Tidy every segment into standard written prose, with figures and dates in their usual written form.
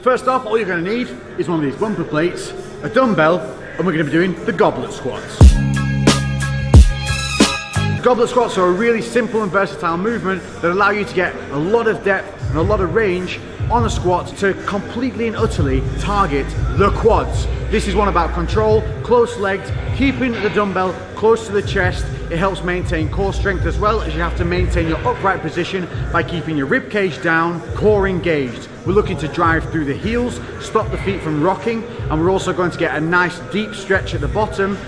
First off, all you're going to need is one of these bumper plates, a dumbbell, and we're going to be doing the goblet squats. Goblet squats are a really simple and versatile movement that allow you to get a lot of depth and a lot of range on a squat to completely and utterly target the quads. This is one about control, close legs, keeping the dumbbell close to the chest. It helps maintain core strength as well, as you have to maintain your upright position by keeping your rib cage down, core engaged. We're looking to drive through the heels, stop the feet from rocking, and we're also going to get a nice deep stretch at the bottom.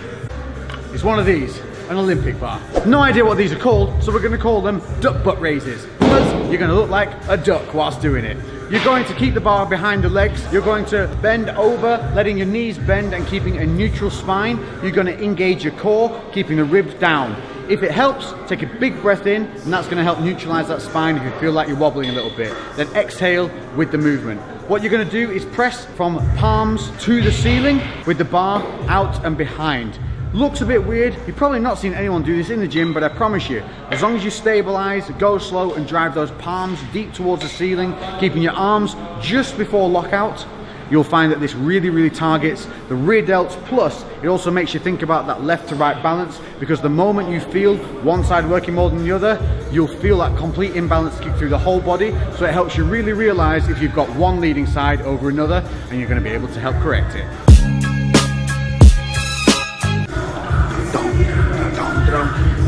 It's one of these, an Olympic bar. No idea what these are called, so we're going to call them duck butt raises, because you're going to look like a duck whilst doing it. You're going to keep the bar behind the legs. You're going to bend over, letting your knees bend and keeping a neutral spine. You're going to engage your core, keeping the ribs down. If it helps, take a big breath in, and that's going to help neutralize that spine if you feel like you're wobbling a little bit. Then exhale with the movement. What you're going to do is press from palms to the ceiling with the bar out and behind. Looks a bit weird. You've probably not seen anyone do this in the gym, but I promise you, as long as you stabilize, go slow, and drive those palms deep towards the ceiling, keeping your arms just before lockout, you'll find that this really targets the rear delts. Plus, it also makes you think about that left to right balance, because the moment you feel one side working more than the other, you'll feel that complete imbalance kick through the whole body. So it helps you really realize if you've got one leading side over another, and you're going to be able to help correct it.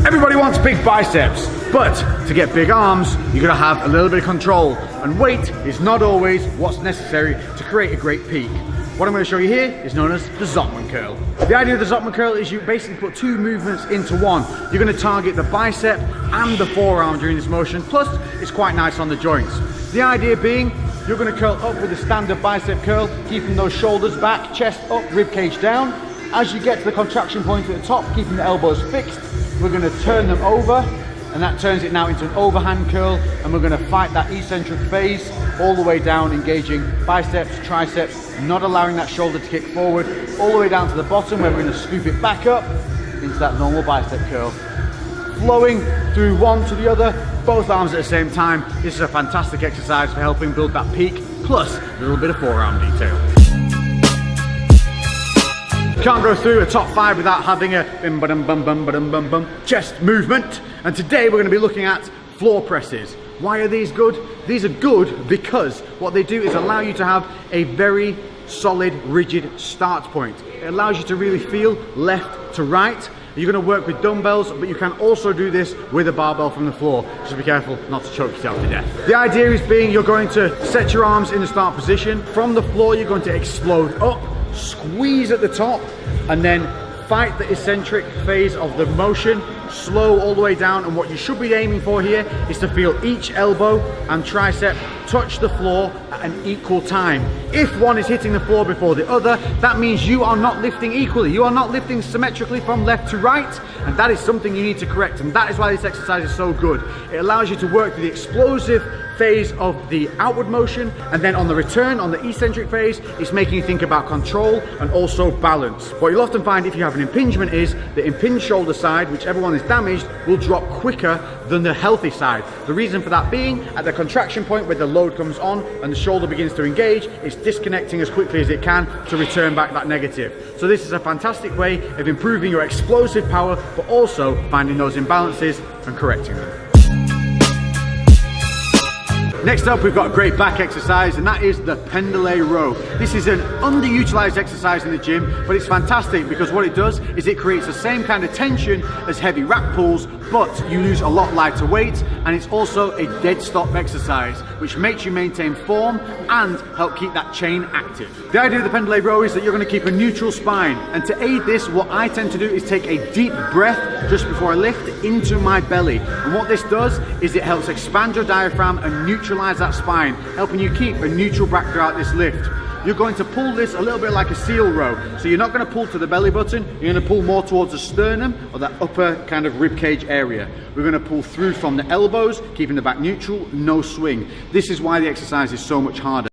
Everybody wants big biceps, but to get big arms, you're going to have a little bit of control, and weight is not always what's necessary to create a great peak. What I'm going to show you here is known as the Zottman curl. The idea of the Zottman curl is you basically put two movements into one. You're going to target the bicep and the forearm during this motion, plus it's quite nice on the joints. The idea being, you're going to curl up with a standard bicep curl, keeping those shoulders back, chest up, rib cage down. As you get to the contraction point at the top, keeping the elbows fixed, we're going to turn them over, and that turns it now into an overhand curl, and we're going to fight that eccentric phase all the way down, engaging biceps, triceps, not allowing that shoulder to kick forward, all the way down to the bottom where we're going to scoop it back up into that normal bicep curl. Flowing through one to the other, both arms at the same time. This is a fantastic exercise for helping build that peak, plus a little bit of forearm detail. Can't go through a top 5 without having a bim bum bum bum bum bum bum chest movement. And today we're going to be looking at floor presses. Why are these good? These are good because what they do is allow you to have a very solid, rigid start point. It allows you to really feel left to right. You're going to work with dumbbells, but you can also do this with a barbell from the floor. Just be careful not to choke yourself to death. The idea is being you're going to set your arms in the start position. From the floor, you're going to explode up, squeeze at the top, and then fight the eccentric phase of the motion, slow all the way down. And what you should be aiming for here is to feel each elbow and tricep touch the floor at an equal time. If one is hitting the floor before the other, that means you are not lifting equally. You are not lifting symmetrically from left to right, and that is something you need to correct. And that is why this exercise is so good. It allows you to work through the explosive phase of the outward motion, and then on the return, on the eccentric phase, it's making you think about control and also balance. What you'll often find if you have an impingement is the impinged shoulder side, whichever one is damaged, will drop quicker than the healthy side. The reason for that being, at the contraction point where the load comes on and the shoulder begins to engage, it's disconnecting as quickly as it can to return back that negative. So this is a fantastic way of improving your explosive power, but also finding those imbalances and correcting them. Next up, we've got a great back exercise, and that is the pendlay row. This is an underutilized exercise in the gym, but it's fantastic because what it does is it creates the same kind of tension as heavy rack pulls, but you lose a lot lighter weight, and it's also a dead stop exercise, which makes you maintain form and help keep that chain active. The idea of the pendlay row is that you're going to keep a neutral spine, and to aid this, what I tend to do is take a deep breath just before I lift into my belly. And what this does is it helps expand your diaphragm and neutralize that spine, helping you keep a neutral back throughout this lift. You're going to pull this a little bit like a seal row. So you're not going to pull to the belly button, you're going to pull more towards the sternum or that upper kind of rib cage area. We're going to pull through from the elbows, keeping the back neutral, no swing. This is why the exercise is so much harder.